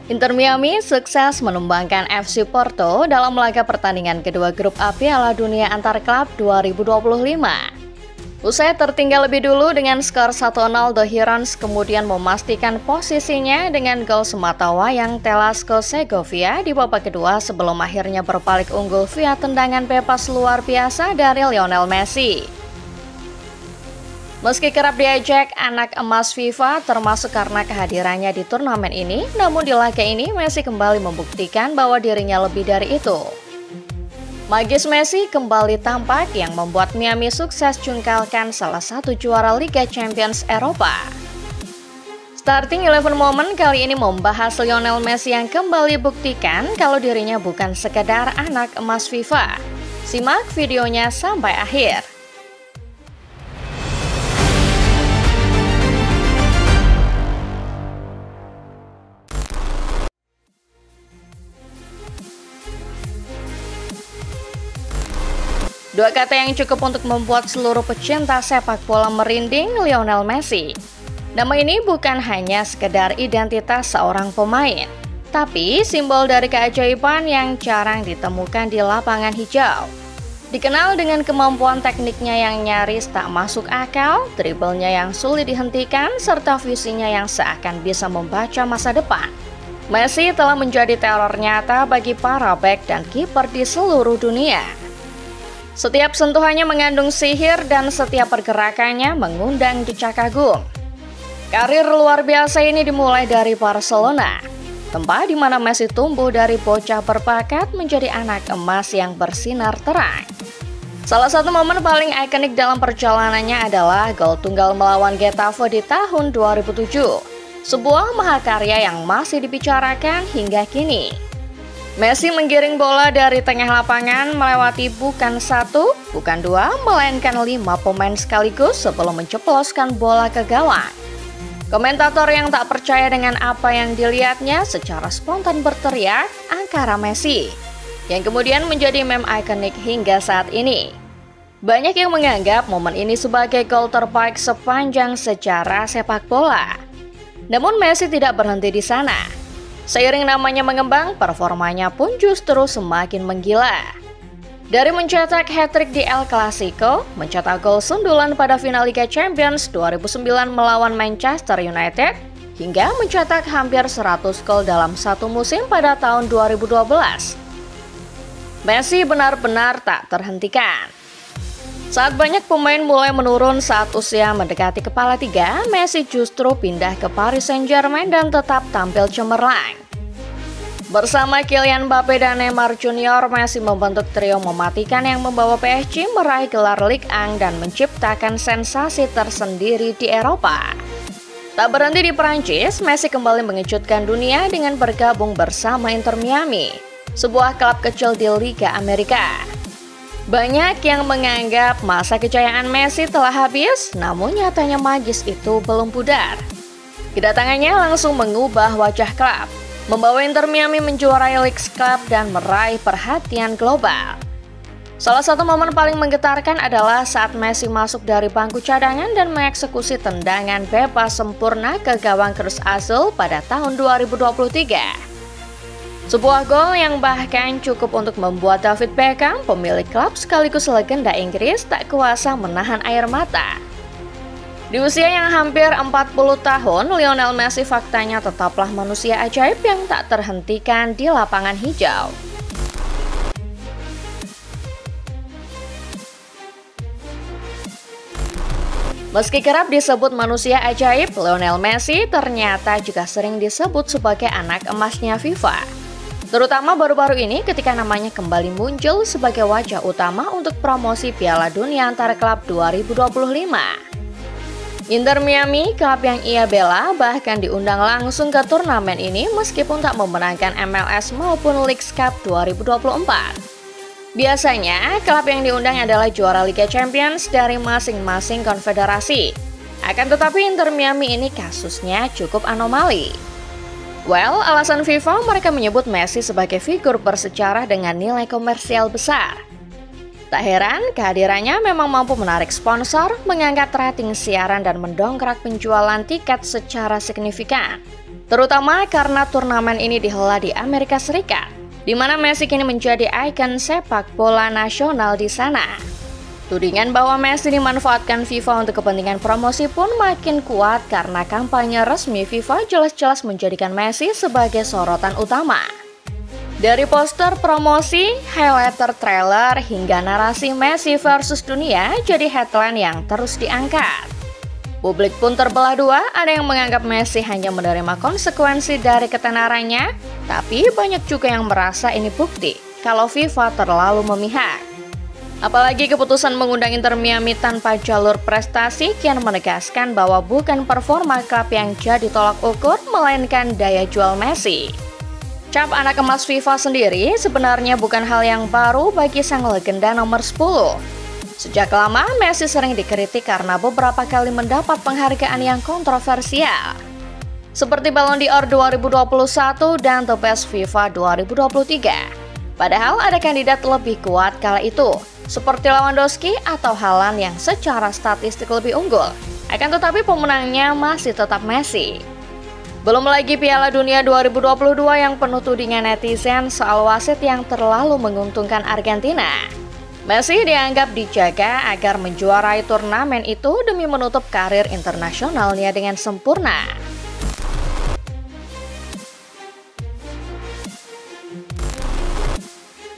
Inter Miami sukses menumbangkan FC Porto dalam laga pertandingan kedua grup A Piala Dunia antar klub 2025. Usai tertinggal lebih dulu dengan skor 1-0, The Herons kemudian memastikan posisinya dengan gol sematawayang Telasco Segovia di babak kedua sebelum akhirnya berpaling unggul via tendangan bebas luar biasa dari Lionel Messi. Meski kerap diajak anak emas FIFA termasuk karena kehadirannya di turnamen ini, namun di laga ini Messi kembali membuktikan bahwa dirinya lebih dari itu. Magis Messi kembali tampak yang membuat Miami sukses cungkalkan salah satu juara Liga Champions Eropa. Starting 11 Moment kali ini membahas Lionel Messi yang kembali buktikan kalau dirinya bukan sekedar anak emas FIFA. Simak videonya sampai akhir. Dua kata yang cukup untuk membuat seluruh pecinta sepak bola merinding, Lionel Messi. Nama ini bukan hanya sekedar identitas seorang pemain, tapi simbol dari keajaiban yang jarang ditemukan di lapangan hijau. Dikenal dengan kemampuan tekniknya yang nyaris tak masuk akal, dribblenya yang sulit dihentikan, serta visinya yang seakan bisa membaca masa depan. Messi telah menjadi teror nyata bagi para bek dan kiper di seluruh dunia. Setiap sentuhannya mengandung sihir dan setiap pergerakannya mengundang decak kagum. Karir luar biasa ini dimulai dari Barcelona, tempat di mana Messi tumbuh dari bocah berbakat menjadi anak emas yang bersinar terang. Salah satu momen paling ikonik dalam perjalanannya adalah gol tunggal melawan Getafe di tahun 2007, sebuah mahakarya yang masih dibicarakan hingga kini. Messi menggiring bola dari tengah lapangan melewati bukan satu, bukan dua, melainkan 5 pemain sekaligus sebelum menceploskan bola ke gawang. Komentator yang tak percaya dengan apa yang dilihatnya secara spontan berteriak, "Angkara Messi," yang kemudian menjadi meme ikonik hingga saat ini. Banyak yang menganggap momen ini sebagai gol terbaik sepanjang sejarah sepak bola. Namun Messi tidak berhenti di sana. Seiring namanya mengembang, performanya pun justru semakin menggila. Dari mencetak hat-trick di El Clasico, mencetak gol sundulan pada final Liga Champions 2009 melawan Manchester United, hingga mencetak hampir 100 gol dalam satu musim pada tahun 2012. Messi benar-benar tak terhentikan. Saat banyak pemain mulai menurun saat usia mendekati kepala 3, Messi justru pindah ke Paris Saint-Germain dan tetap tampil cemerlang. Bersama Kylian Mbappe dan Neymar Junior, Messi membentuk trio mematikan yang membawa PSG meraih gelar Ligue 1 dan menciptakan sensasi tersendiri di Eropa. Tak berhenti di Prancis, Messi kembali mengejutkan dunia dengan bergabung bersama Inter Miami, sebuah klub kecil di Liga Amerika. Banyak yang menganggap masa kejayaan Messi telah habis, namun nyatanya magis itu belum pudar. Kedatangannya langsung mengubah wajah klub, membawa Inter Miami menjuarai League Cup dan meraih perhatian global. Salah satu momen paling menggetarkan adalah saat Messi masuk dari bangku cadangan dan mengeksekusi tendangan bebas sempurna ke gawang Cruz Azul pada tahun 2023. Sebuah gol yang bahkan cukup untuk membuat David Beckham, pemilik klub sekaligus legenda Inggris, tak kuasa menahan air mata. Di usia yang hampir 40 tahun, Lionel Messi faktanya tetaplah manusia ajaib yang tak terhentikan di lapangan hijau. Meski kerap disebut manusia ajaib, Lionel Messi ternyata juga sering disebut sebagai anak emasnya FIFA. Terutama baru-baru ini ketika namanya kembali muncul sebagai wajah utama untuk promosi Piala Dunia antar klub 2025. Inter Miami, klub yang ia bela, bahkan diundang langsung ke turnamen ini meskipun tak memenangkan MLS maupun League Cup 2024. Biasanya, klub yang diundang adalah juara Liga Champions dari masing-masing konfederasi. Akan tetapi Inter Miami ini kasusnya cukup anomali. Well, alasan FIFA mereka menyebut Messi sebagai figur bersejarah dengan nilai komersial besar. Tak heran, kehadirannya memang mampu menarik sponsor, mengangkat rating siaran dan mendongkrak penjualan tiket secara signifikan. Terutama karena turnamen ini dihelat di Amerika Serikat, di mana Messi kini menjadi ikon sepak bola nasional di sana. Tudingan bahwa Messi dimanfaatkan FIFA untuk kepentingan promosi pun makin kuat karena kampanye resmi FIFA jelas-jelas menjadikan Messi sebagai sorotan utama. Dari poster promosi, highlighter trailer, hingga narasi Messi versus dunia jadi headline yang terus diangkat. Publik pun terbelah dua, ada yang menganggap Messi hanya menerima konsekuensi dari ketenarannya, tapi banyak juga yang merasa ini bukti kalau FIFA terlalu memihak. Apalagi keputusan mengundang Inter Miami tanpa jalur prestasi kian menegaskan bahwa bukan performa klub yang jadi tolak ukur, melainkan daya jual Messi. Cap anak emas FIFA sendiri sebenarnya bukan hal yang baru bagi sang legenda nomor 10. Sejak lama, Messi sering dikritik karena beberapa kali mendapat penghargaan yang kontroversial, seperti Ballon d'Or 2021 dan The Best FIFA 2023. Padahal ada kandidat lebih kuat kala itu, seperti Lewandowski atau Haaland yang secara statistik lebih unggul. Akan tetapi pemenangnya masih tetap Messi. Belum lagi Piala Dunia 2022 yang penuh tudingan netizen soal wasit yang terlalu menguntungkan Argentina. Messi dianggap dijaga agar menjuarai turnamen itu demi menutup karir internasionalnya dengan sempurna.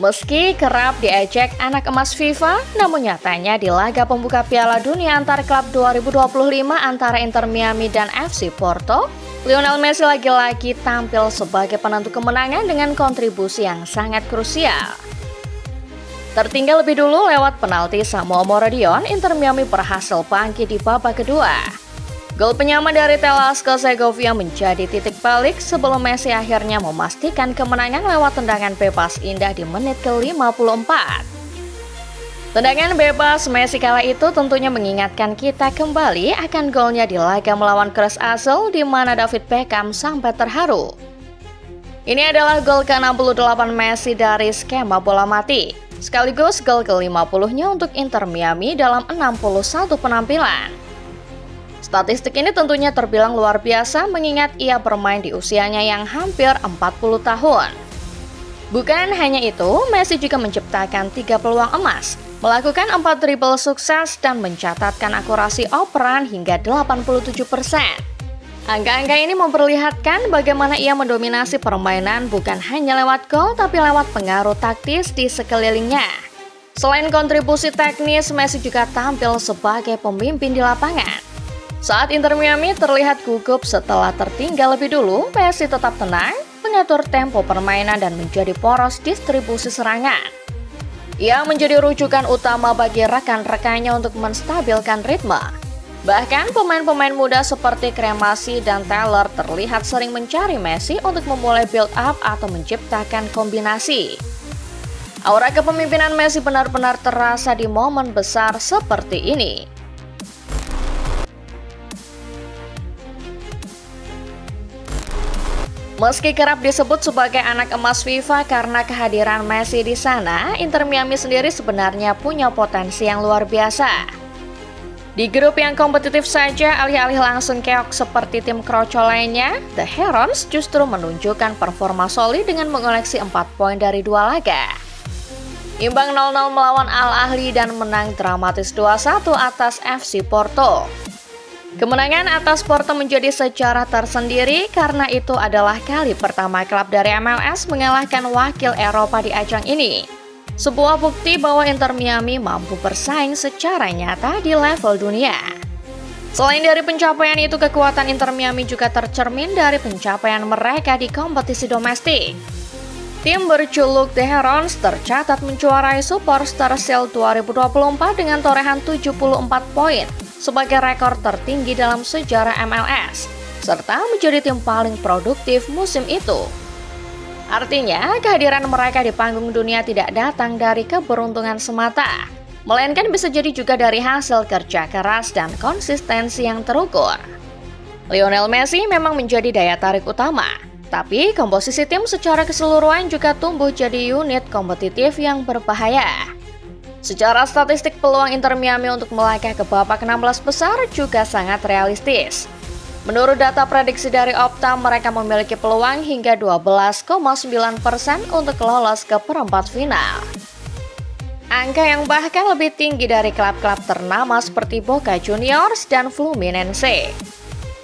Meski kerap diejek anak emas FIFA, namun nyatanya di laga pembuka Piala Dunia antar klub 2025 antara Inter Miami dan FC Porto, Lionel Messi lagi-lagi tampil sebagai penentu kemenangan dengan kontribusi yang sangat krusial. Tertinggal lebih dulu lewat penalti Samuel Moradion, Inter Miami berhasil bangkit di babak kedua. Gol penyama dari Telasco Segovia menjadi titik balik sebelum Messi akhirnya memastikan kemenangan lewat tendangan bebas indah di menit ke-54. Tendangan bebas Messi kala itu tentunya mengingatkan kita kembali akan golnya di laga melawan Cruz Azul di mana David Beckham sampai terharu. Ini adalah gol ke-68 Messi dari skema bola mati, sekaligus gol ke-50-nya untuk Inter Miami dalam 61 penampilan. Statistik ini tentunya terbilang luar biasa mengingat ia bermain di usianya yang hampir 40 tahun. Bukan hanya itu, Messi juga menciptakan 3 peluang emas, melakukan 4 dribble sukses dan mencatatkan akurasi operan hingga 87%. Angka-angka ini memperlihatkan bagaimana ia mendominasi permainan bukan hanya lewat gol tapi lewat pengaruh taktis di sekelilingnya. Selain kontribusi teknis, Messi juga tampil sebagai pemimpin di lapangan. Saat Inter Miami terlihat gugup setelah tertinggal lebih dulu, Messi tetap tenang, mengatur tempo permainan dan menjadi poros distribusi serangan. Ia menjadi rujukan utama bagi rekan-rekannya untuk menstabilkan ritme. Bahkan pemain-pemain muda seperti Kremasi dan Taylor terlihat sering mencari Messi untuk memulai build up atau menciptakan kombinasi. Aura kepemimpinan Messi benar-benar terasa di momen besar seperti ini. Meski kerap disebut sebagai anak emas FIFA karena kehadiran Messi di sana, Inter Miami sendiri sebenarnya punya potensi yang luar biasa. Di grup yang kompetitif saja, alih-alih langsung keok seperti tim kroco lainnya, The Herons justru menunjukkan performa solid dengan mengoleksi 4 poin dari 2 laga. Imbang 0-0 melawan Al Ahly dan menang dramatis 2-1 atas FC Porto. Kemenangan atas Porto menjadi sejarah tersendiri karena itu adalah kali pertama klub dari MLS mengalahkan wakil Eropa di ajang ini. Sebuah bukti bahwa Inter Miami mampu bersaing secara nyata di level dunia. Selain dari pencapaian itu, kekuatan Inter Miami juga tercermin dari pencapaian mereka di kompetisi domestik. Tim berjuluk The Herons tercatat menjuarai Superstar Shield 2024 dengan torehan 74 poin sebagai rekor tertinggi dalam sejarah MLS, serta menjadi tim paling produktif musim itu. Artinya, kehadiran mereka di panggung dunia tidak datang dari keberuntungan semata, melainkan bisa jadi juga dari hasil kerja keras dan konsistensi yang terukur. Lionel Messi memang menjadi daya tarik utama, tapi komposisi tim secara keseluruhan juga tumbuh jadi unit kompetitif yang berbahaya. Secara statistik, peluang Inter Miami untuk melangkah ke babak 16 besar juga sangat realistis. Menurut data prediksi dari Opta, mereka memiliki peluang hingga 12,9% untuk lolos ke perempat final. Angka yang bahkan lebih tinggi dari klub-klub ternama seperti Boca Juniors dan Fluminense.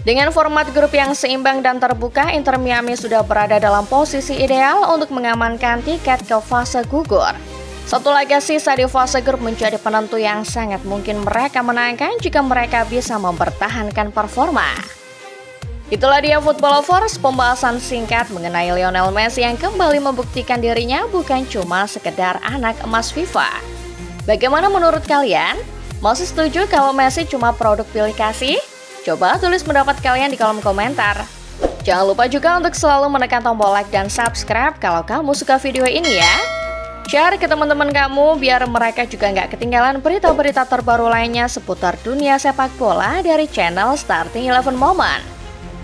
Dengan format grup yang seimbang dan terbuka, Inter Miami sudah berada dalam posisi ideal untuk mengamankan tiket ke fase gugur. Satu laga sisa di fase grup menjadi penentu yang sangat mungkin mereka menangkan jika mereka bisa mempertahankan performa. Itulah dia Football Lovers, pembahasan singkat mengenai Lionel Messi yang kembali membuktikan dirinya bukan cuma sekedar anak emas FIFA. Bagaimana menurut kalian? Masih setuju kalau Messi cuma produk pilih kasih? Coba tulis pendapat kalian di kolom komentar. Jangan lupa juga untuk selalu menekan tombol like dan subscribe kalau kamu suka video ini ya. Share ke teman-teman kamu biar mereka juga nggak ketinggalan berita-berita terbaru lainnya seputar dunia sepak bola dari channel Starting 11 Moment.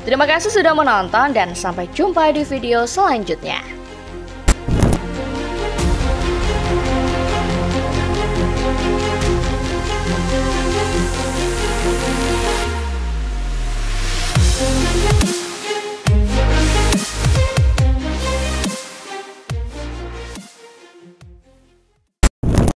Terima kasih sudah menonton dan sampai jumpa di video selanjutnya.